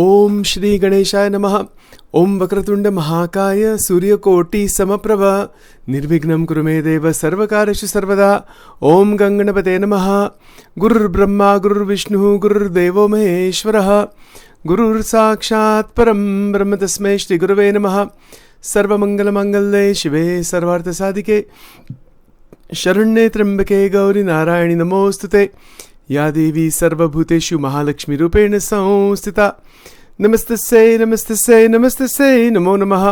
ओम श्री गणेशाय नमः। ओम वक्रतुंड महाकाय सूर्यकोटि समप्रभ निर्विघ्नं कुरु मे देव सर्वकार्येषु सर्वदा। ओम गंगणपते नमः। गुरुर्ब्रह्मा गुरुर्विष्णुः गुरुर्देवो महेश्वरः गुरुर्साक्षात् परं ब्रह्म तस्मै श्री गुरवे नमः। सर्वमंगलमांगल्ये शिवे सर्वार्थसाधिके शरण्ये त्र्यंबके गौरी नारायणि नमोस्तुते। या देवी सर्वभूतेषु महालक्ष्मी रूपेण संस्थिता। नमस्तस्यै नमस्तस्यै नमस्तस्यै नमो नमः।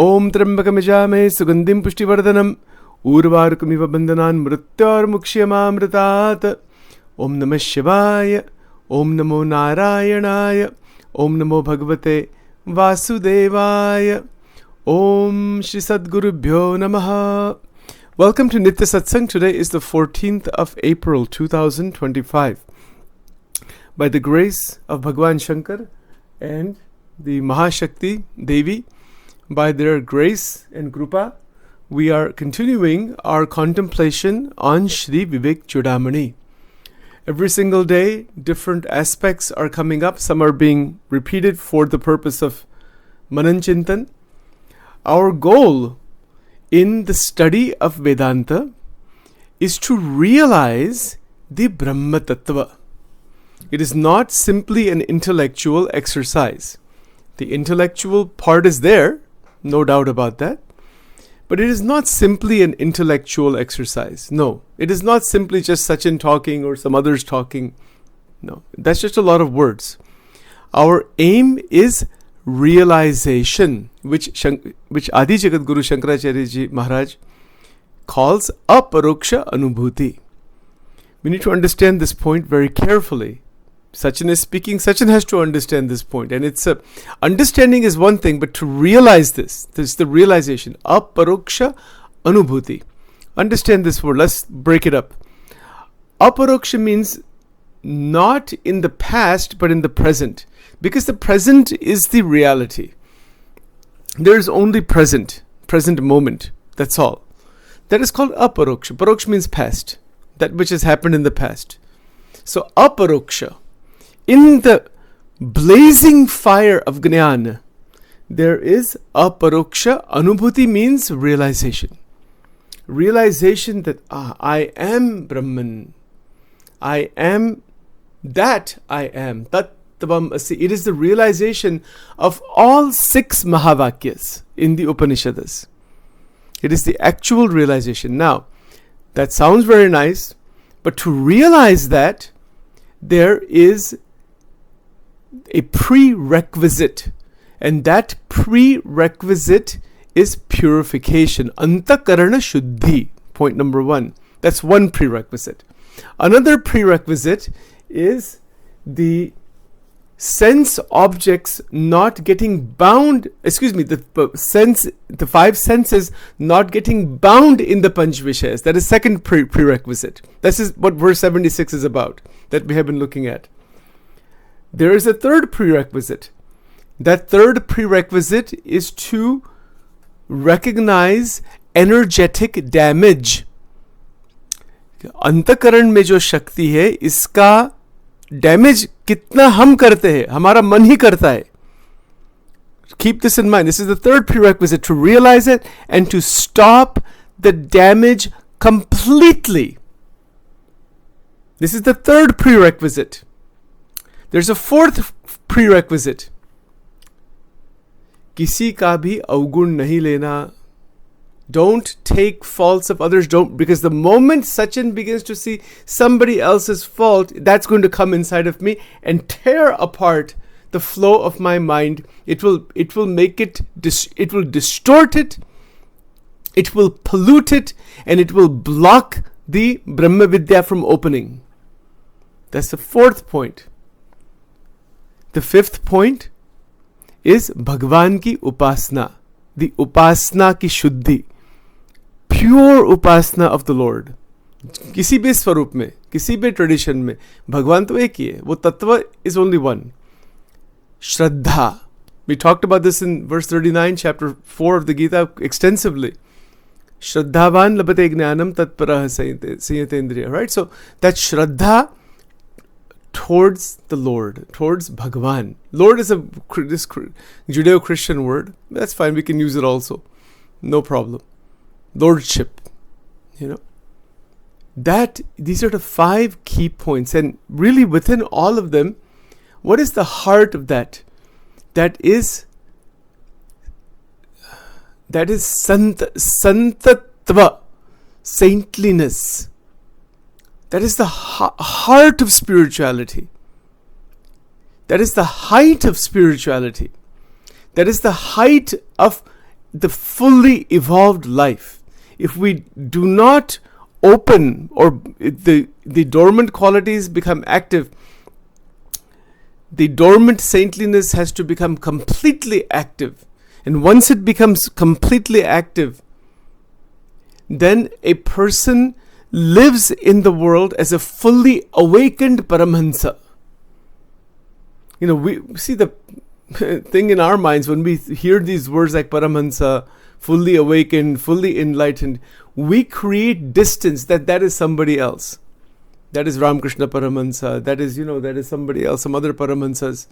ओम त्र्यंबकमजामहे सुगंधिं पुष्टिवर्धनम् उर्वारुकमिव बन्धनान् मृत्योर्मुक्ष्यमामृतात्। ओम नमः शिवाय। ओम नमो नारायणाय। ओम नमो भगवते वासुदेवाय। ओम श्री सद्गुरुभ्यो नमः। Welcome to Nitya Satsang. Today is the 14th of April 2025. By the grace of Bhagwan Shankar and the Mahashakti Devi, by their grace and Krupa, we are continuing our contemplation on Shri VIVEKCHUDAMANI. Every single day, different aspects are coming up. Some are being repeated for the purpose of Manan Chintan. Our goal in the study of Vedanta is to realize the Brahma Tattva. It is not simply an intellectual exercise. The intellectual part is there, no doubt about that. But it is not simply an intellectual exercise. No, it is not simply just Sachin talking or some others talking. No, that's just a lot of words. Our aim is realization, which Adi Jagat Guru Shankaracharya Ji Maharaj calls aparoksha anubhuti. We need to understand this point very carefully. Sachin is speaking, Sachin has to understand this point. And it's understanding is one thing, but to realize this is the realization. Aparoksha anubhuti. Understand this word. Let's break it up. Aparoksha means not in the past, but in the present. Because the present is the reality. There is only present moment. That's all. That is called aparoksha. Paroksha means past. That which has happened in the past. So aparoksha. In the blazing fire of Jnana, there is aparoksha. Anubhuti means realization. Realization that I am Brahman. I am that I am. It is the realization of all 6 Mahavakyas in the Upanishads. It is the actual realization. Now, that sounds very nice, but to realize that, there is a prerequisite, and that prerequisite is purification. Antakarana Shuddhi, point number 1. That's one prerequisite. Another prerequisite is the sense objects not getting bound, the 5 senses not getting bound in the Panch Vishayas. That is second prerequisite. This is what verse 76 is about, that we have been looking at. There is a third prerequisite. That third prerequisite is to recognize energetic damage. अंतकरण में जो शक्ति है, इसका damage कितना हम करते हैं, हमारा मन ही करता है. Keep this in mind. This is the third prerequisite, to realize it and to stop the damage completely. This is the third prerequisite. There's a fourth prerequisite. किसी का भी अवगुण नहीं लेना. Don't take faults of others. Because the moment Sachin begins to see somebody else's fault, that's going to come inside of me and tear apart the flow of my mind. It will make it, it will distort it, it will pollute it, and it will block the Brahma Vidya from opening. That's the fourth point. The fifth point is Bhagwan ki upasna. The upasna ki shuddhi. Pure upasna of the Lord. किसी भी स्वरूप में, किसी भी tradition में भगवान तो एक ही है. वो तत्व is only one. Shraddha. We talked about this in verse 39, chapter 4 of the Gita extensively. Shraddhavan labate jnanam tatparah sanyate indriya. Right? So that Shraddha, towards the Lord, towards Bhagavan. Lord is this Judeo-Christian word. That's fine. We can use it also. No problem. Lordship. These are the 5 key points. And really within all of them, what is the heart of that? That is santatva, saintliness. That is the heart of spirituality. That is the height of spirituality. That is the height of the fully evolved life. If we do not open, or the dormant qualities become active, the dormant saintliness has to become completely active. And once it becomes completely active, then a person lives in the world as a fully awakened Paramahansa. We see the thing in our minds when we hear these words like Paramahansa, fully awakened, fully enlightened, we create distance that is somebody else. That is Ramakrishna Paramahansa, that is somebody else, some other Paramahansas,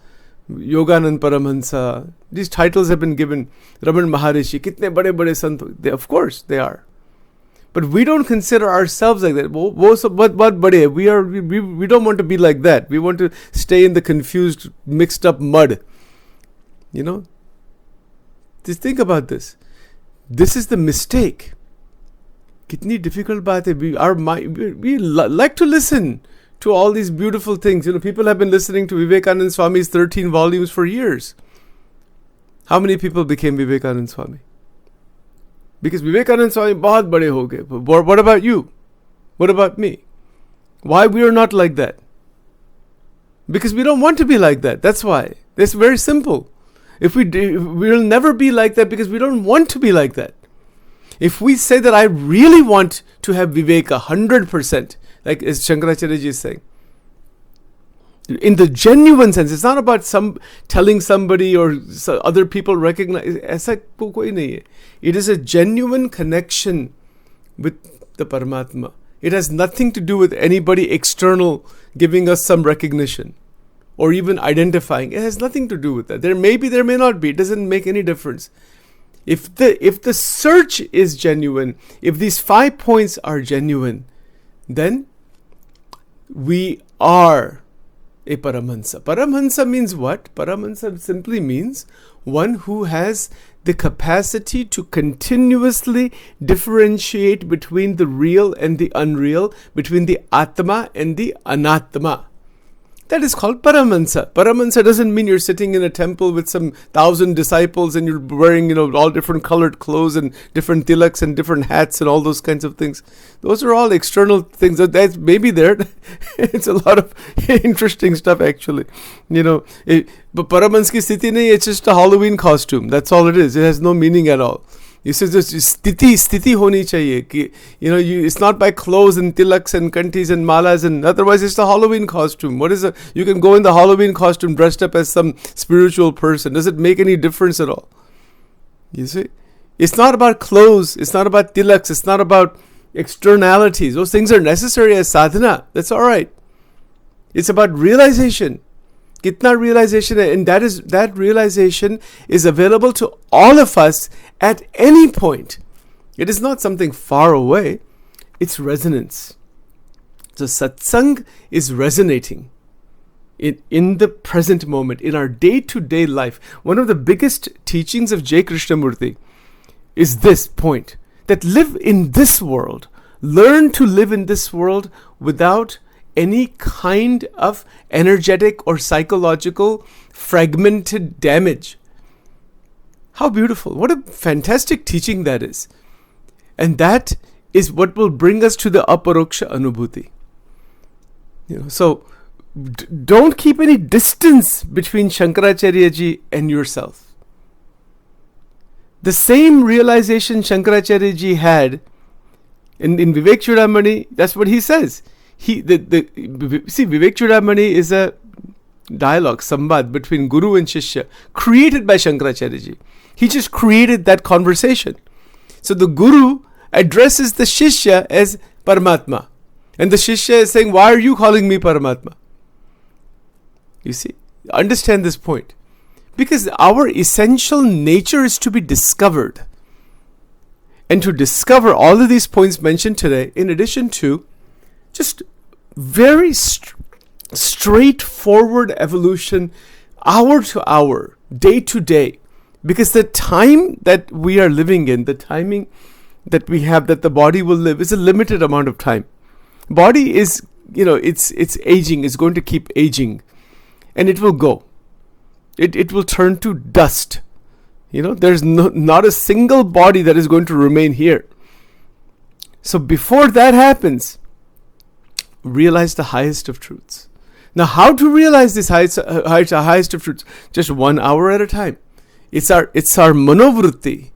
Yoganand Paramahansa. These titles have been given. Raman Maharishi, kitne bade sant, of course they are. But we don't consider ourselves like that. We don't want to be like that. We want to stay in the confused, mixed up mud. Just think about this. This is the mistake. Kitni difficult baat hai. We like to listen to all these beautiful things. People have been listening to Vivekananda Swami's 13 volumes for years. How many people became Vivekananda Swami? Because Vivekananda Swami bahut bade ho gaye. What about you? What about me? Why we are not like that? Because we don't want to be like that. That's why. It's very simple. We'll never be like that because we don't want to be like that. If we say that I really want to have Viveka 100%, like as Shankaracharya ji is saying, in the genuine sense, it's not about telling somebody or other people recognize. Aisa koi nahi hai. It is a genuine connection with the Paramatma. It has nothing to do with anybody external giving us some recognition or even identifying. It has nothing to do with that. There may be, there may not be. It doesn't make any difference. If the search is genuine, if these 5 points are genuine, then we are a Paramahansa. Paramahansa means what? Paramahansa simply means one who has the capacity to continuously differentiate between the real and the unreal, between the Atma and the Anatma. That is called Paramahansa. Paramahansa doesn't mean you're sitting in a temple with some 1,000 disciples and you're wearing, all different colored clothes and different tilaks and different hats and all those kinds of things. Those are all external things. That's maybe there. It's a lot of interesting stuff actually. But Paramahansa ki sthiti nahi, it's just a Halloween costume. That's all it is. It has no meaning at all. You say just sthiti honi chahiye ki, it's not by clothes and tilaks and kantis and malas, and otherwise it's a Halloween costume. You can go in the Halloween costume dressed up as some spiritual person. Does it make any difference at all? You see? It's not about clothes. It's not about tilaks. It's not about externalities. Those things are necessary as sadhana. That's all right. It's about realization. Kitna realization, and that realization is available to all of us at any point. It is not something far away. It's resonance. So satsang is resonating in the present moment, in our day-to-day life. One of the biggest teachings of J. Krishnamurti is this point, that live in this world. Learn to live in this world without any kind of energetic or psychological fragmented damage. How beautiful. What a fantastic teaching that is. And that is what will bring us to the aparoksha anubhuti. So don't keep any distance between Shankaracharya ji and yourself. The same realization Shankaracharya ji had in VIVEKCHUDAMANI, that's what he says. See, VIVEKCHUDAMANI is a dialogue, samvad between Guru and Shishya, created by Shankaracharya ji. He just created that conversation. So the Guru addresses the Shishya as Paramatma. And the Shishya is saying, why are you calling me Paramatma? You see, understand this point. Because our essential nature is to be discovered. And to discover all of these points mentioned today, in addition to just very straightforward evolution, hour to hour, day to day. Because the time that we are living in, the timing that we have, that the body will live, is a limited amount of time. Body is, it's aging, it's going to keep aging. And it will go. It will turn to dust. There's not a single body that is going to remain here. So before that happens, realize the highest of truths. Now, how to realize this highest of truths? Just 1 hour at a time. It's our manovrutti.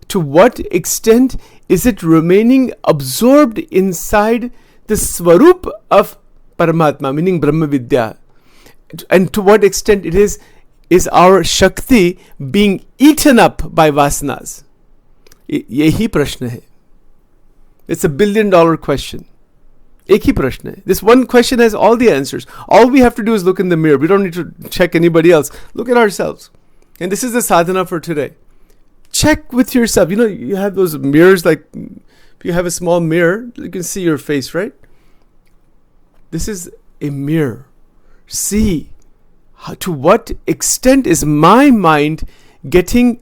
To what extent is it remaining absorbed inside the Swarup of Paramatma, meaning Brahma Vidya? And to what extent it is our Shakti being eaten up by Vasanas? Yehi prashna hai. It's $1 billion question. Ek hi prashna hai. This one question has all the answers. All we have to do is look in the mirror. We don't need to check anybody else. Look at ourselves. And this is the sadhana for today. Check with yourself. You have those mirrors, like if you have a small mirror, you can see your face, right? This is a mirror. See to what extent is my mind getting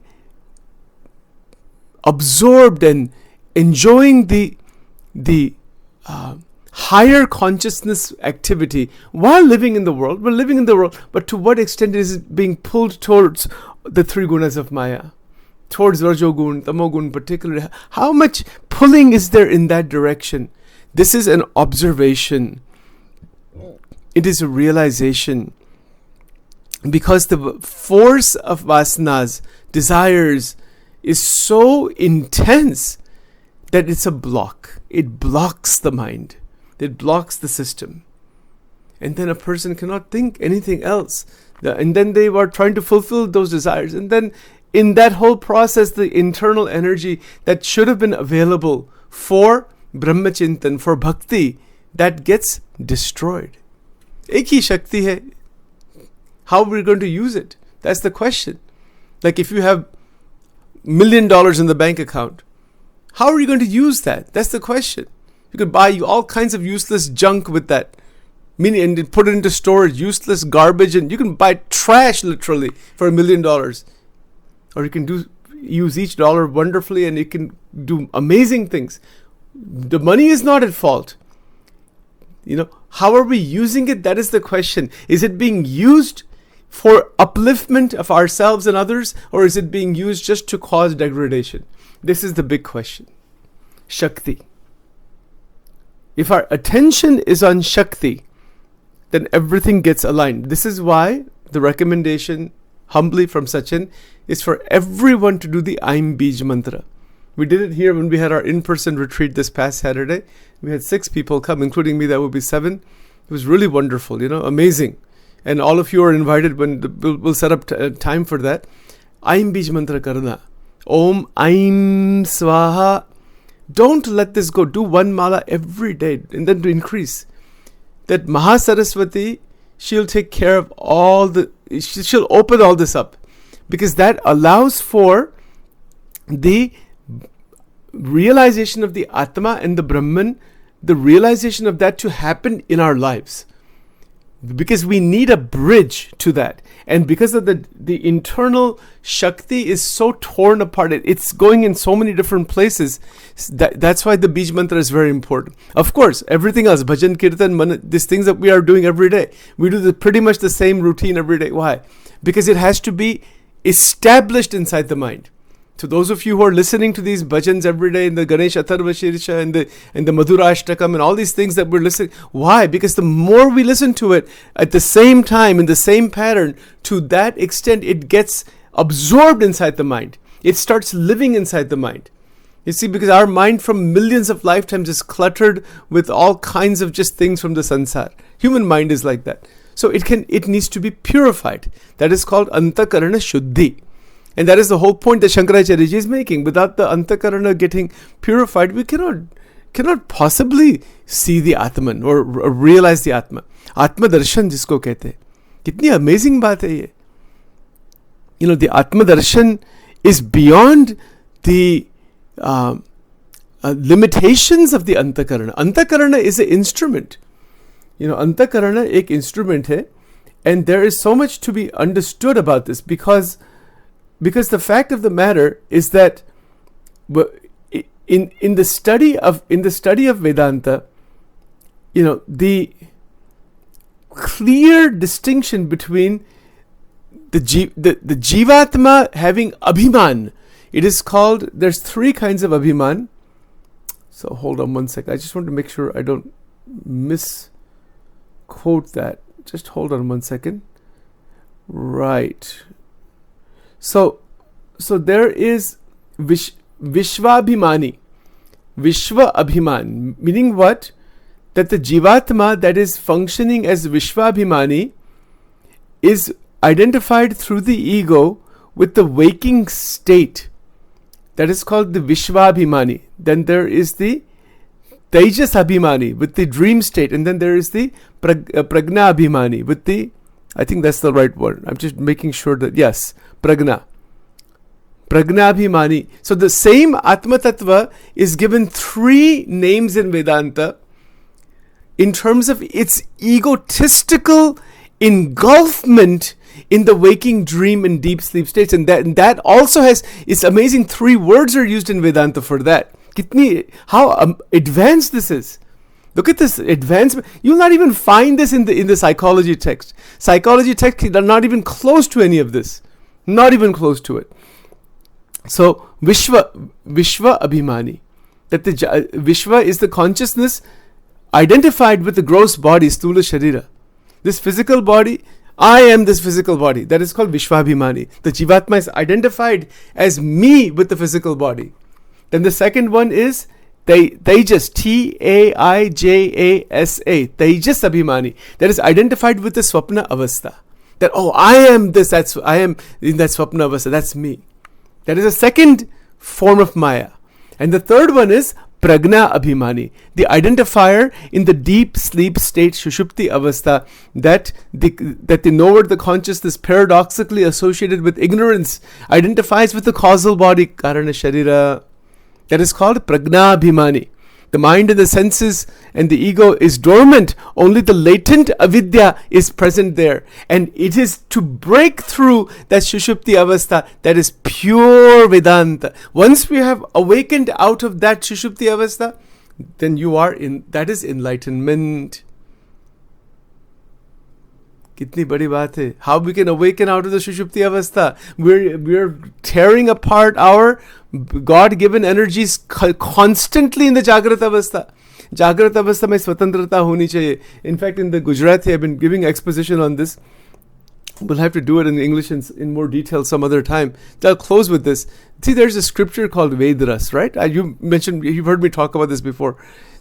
absorbed and enjoying the higher consciousness activity while living in the world. We're living in the world, but to what extent is it being pulled towards the three gunas of Maya, towards Rajogun, Tamogun particularly? How much pulling is there in that direction? This is an observation. It is a realization. Because the force of vasanas, desires, is so intense that it's a block. It blocks the mind. It blocks the system. And then a person cannot think anything else. And then they are trying to fulfill those desires. And then in that whole process, the internal energy that should have been available for Brahmachintan, for bhakti, that gets destroyed. Ek hi Shakti hai. How are we going to use it? That's the question. Like if you have $1 million in the bank account, how are you going to use that? That's the question. You could buy all kinds of useless junk with that, meaning, and put it into storage, useless garbage, and you can buy trash literally for $1 million. Or you can use each dollar wonderfully, and you can do amazing things. The money is not at fault. How are we using it? That is the question. Is it being used for upliftment of ourselves and others, or is it being used just to cause degradation? This is the big question. Shakti. If our attention is on Shakti, then everything gets aligned. This is why the recommendation, humbly from Sachin, is for everyone to do the Aim Bij mantra. We did it here when we had our in-person retreat this past Saturday. We had 6 people come, including me. That would be 7. It was really wonderful, amazing. And all of you are invited when we'll set up time for that. Aim Bij mantra karna. Om Aim Swaha. Don't let this go. Do 1 mala every day and then to increase. That Mahasaraswati, she'll take care of she'll open all this up. Because that allows for the realization of the Atma and the Brahman, the realization of that to happen in our lives. Because we need a bridge to that. And because of the internal Shakti is so torn apart, it's going in so many different places. That's why the Bij mantra is very important. Of course, everything else, bhajan, kirtan, these things that we are doing every day, we do pretty much the same routine every day. Why? Because it has to be established inside the mind. To those of you who are listening to these bhajans every day in the Ganesh Atharva Shirsha and the Madhura Ashtakam and all these things that we're listening, why? Because the more we listen to it at the same time, in the same pattern, to that extent it gets absorbed inside the mind. It starts living inside the mind. You see, because our mind from millions of lifetimes is cluttered with all kinds of just things from the sansar. Human mind is like that. So it needs to be purified. That is called Antakarana Shuddhi. And that is the whole point that Shankaracharya ji is making. Without the Antakarana getting purified, we cannot possibly see the Atman or realize the Atma. Atma darshan jisko kehte. कितनी amazing बात है ये. The Atma Darshan is beyond the limitations of the Antakarana. Antakarana is an instrument. Antakarana एक instrument है, and there is so much to be understood about this because the fact of the matter is that in the study of Vedanta, the clear distinction between the Jivatma having Abhiman. It is called, there's three kinds of Abhiman. So hold on one second. I just want to make sure I don't misquote that. Just hold on one second. Right. So there is Vishvabhimani. Vishva Abhiman. Meaning what? That the Jivatma that is functioning as Vishvabhimani is identified through the ego with the waking state. That is called the Vishvabhimani. Then there is the Tejas Abhimani with the dream state. And then there is the Pragna Abhimani with the, I think that's the right word. I'm just making sure that, yes, Pragna. Pragna Abhimani. So the same Atma Tattva is given three names in Vedanta in terms of its egotistical engulfment in the waking, dream, and deep sleep states. And that also has, it's amazing, three words are used in Vedanta for that. How advanced this is. Look at this advancement. You'll not even find this in the psychology text. Psychology texts are not even close to any of this. Not even close to it. So, Vishva Abhimani. That the Vishva is the consciousness identified with the gross body, Stula Sharira. This physical body, I am this physical body. That is called Vishvabhimani. The Jivatma is identified as me with the physical body. Then the second one is Tejas, Taijasa, Tejas Abhimani. That is identified with the Swapna Avastha. That, I am this, I am in that Swapna Avastha, that's me. That is a second form of Maya. And the third one is Pragna Abhimani, the identifier in the deep sleep state, Shushupti Avastha, that the knower, the consciousness paradoxically associated with ignorance, identifies with the causal body, Karana Sharira. That is called Pragna Abhimani. The mind and the senses and the ego is dormant. Only the latent avidya is present there. And it is to break through that Shushupti Avastha that is pure Vedanta. Once we have awakened out of that Shushupti Avastha, then that is enlightenment. Kitni badi baat hai. How we can awaken out of the Shushupti Avastha? We're tearing apart our God-given energies constantly in the Jagrata Avastha. Jagrata Avastha mein swatantrata honi chahiye. In fact, in the Gujarati, I've been giving exposition on this. We'll have to do it in English in more detail some other time. I'll close with this. See, there's a scripture called Vedras, right? You've heard me talk about this before.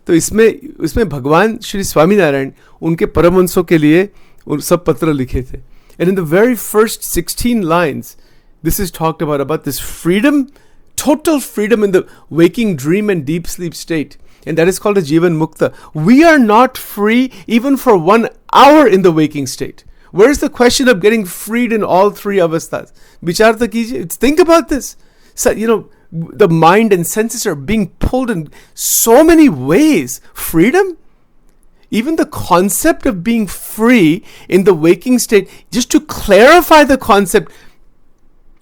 तो इसमें भगवान श्री स्वामीनारायण उनके परमहंसों के लिए सब पत्र लिखे थे. And in the very first 16 lines, this is talked about this freedom, total freedom in the waking, dream, and deep sleep state. And that is called a Jivan Mukta. We are not free even for 1 hour in the waking state. Where is the question of getting freed in all three avasthas? Vichar to kijiye. Think about this. So, the mind and senses are being pulled in so many ways. Freedom? Even the concept of being free in the waking state, just to clarify the concept,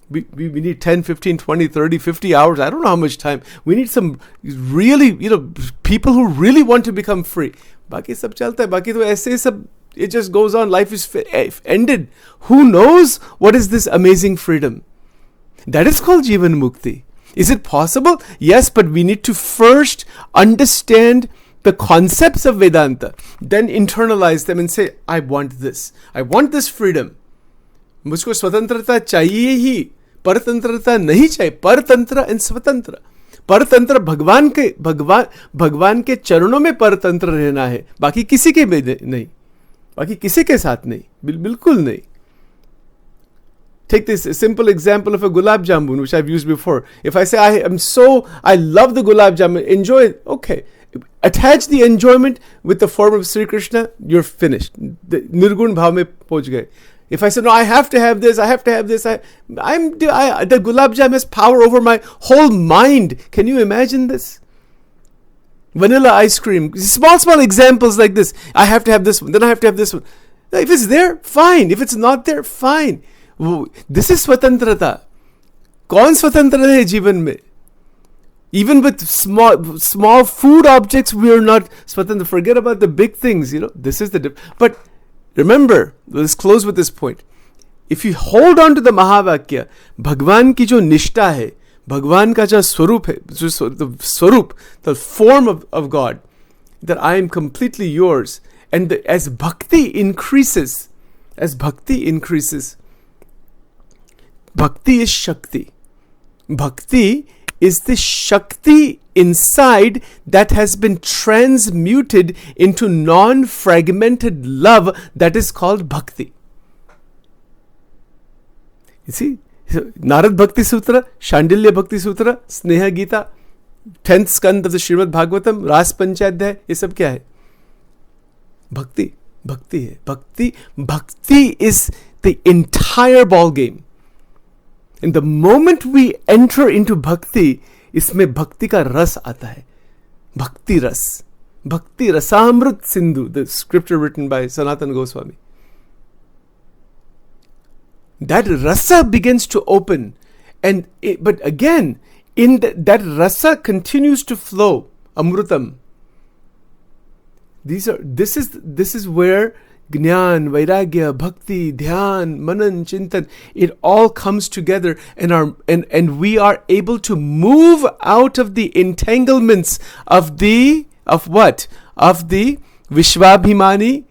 we need 10, 15, 20, 30, 50 hours. I don't know how much time. We need some really, people who really want to become free. Baki sab chalta hai. Baki to aise sab, it just goes on. Life is ended. Who knows what is this amazing freedom? That is called Jivan Mukti. Is it possible? Yes, but we need to first understand the concepts of Vedanta, then internalize them and say, I want this. I want this freedom. मुझको स्वतंत्रता चाहिए ही, परतंत्रता नहीं चाहिए. परतंत्र and स्वतंत्र. परतंत्र भगवान के चरणों में परतंत्र रहना है. बाकी किसी के नहीं. बाकी किसी के साथ नहीं. बिल्कुल नहीं. Take this simple example of a gulab jamun, which I've used before. If I say, I love the gulab jamun, enjoy it, okay. attach the enjoyment with the form of Sri Krishna, you're finished. The Nirgun Bhav mein pahunch gaye. If I say, no, I have to have this, the gulab jam has power over my whole mind. Can you imagine this? Vanilla ice cream, small examples like this. I have to have this one, then I have to have this one. If it's there, fine. If it's not there, fine. This is swatantrata. Kaun swatantra hai जीवन में? Even with small food objects, we are not swatantra. Forget about the big things, This is the but remember, let's close with this point. If you hold on to the Mahavakya, Bhagwan ki jo nishta hai, Bhagwan ka jo swarup hai, the form of God, that I am completely yours. And as bhakti increases, bhakti is Shakti. Bhakti is the Shakti inside that has been transmuted into non-fragmented love that is called Bhakti. You see, Narad Bhakti Sutra, Shandilya Bhakti Sutra, Sneha Gita, 10th skand of the Srimad Bhagavatam, Ras Panchadhyay, ये सब क्या है? Bhakti hai. Bhakti is the entire ball game. And the moment we enter into bhakti, इसमें bhakti का रस आता है. Bhakti ras. Bhakti rasamrut sindhu, the scripture written by Sanatana Goswami. That rasa begins to open. But again, that rasa continues to flow. Amrutam. This is where Jnana, Vairagya, Bhakti, Dhyan, Manan, Chintan, it all comes together, and we are able to move out of the entanglements of what? Of the Vishwabhimani,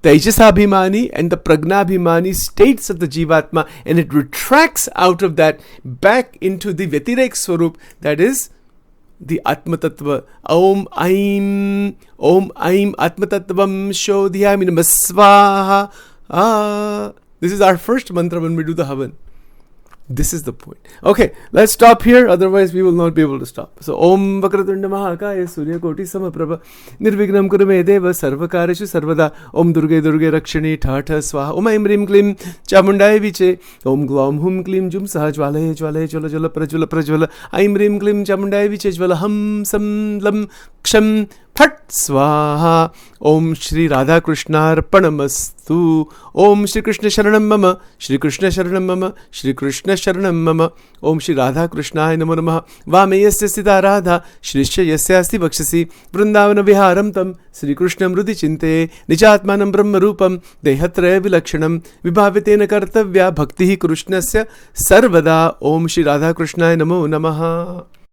Tejasabhimani, and the Pragnabhimani states of the Jivatma, and it retracts out of that back into the Vyatirek Swarup, that is the Atma Tattva. Om Aim Atma Tattvam Shodhyami Namasvaha. This is our first mantra when we do the Havan. This is the point. Okay, let's stop here, otherwise we will not be able to stop. So Om Vakratunda Mahakaya Surya Koti Samaprabha Nirvignam Kurume Deva Sarvakareshu Sarvada Om Durge Rakshani Thatha Swaha Om Aim Rim Klim Chamundaya Viche Om Glom Hum Klim Jum Saha Jwalaye Jwala Jwala Prajwala Aim Rim Klim Chamundaya Viche Jwala Ham Sam Lam Ksham Phat Swaha. Om Shri Radha Krishna Arpanamastu. Om Shri Krishna Sharanam Mama. Shri Krishna Sharanam Mama. Shri Krishna Sharanam Mama. Om Shri Radha Krishnaya Namo Namaha. Vameyasya Sita Radha. Shrishya Yasya Asti Vakshasi. Vrindavana Viharam Tam. Shri Krishna Mrudi Chinte. Nijatmanam Brahma Rupam. Dehatraya Vilakshanam. Vibhavitena Kartavya. Bhakti Krishnasya Sarvada. Om Shri Radha Krishnaya Namo Namaha.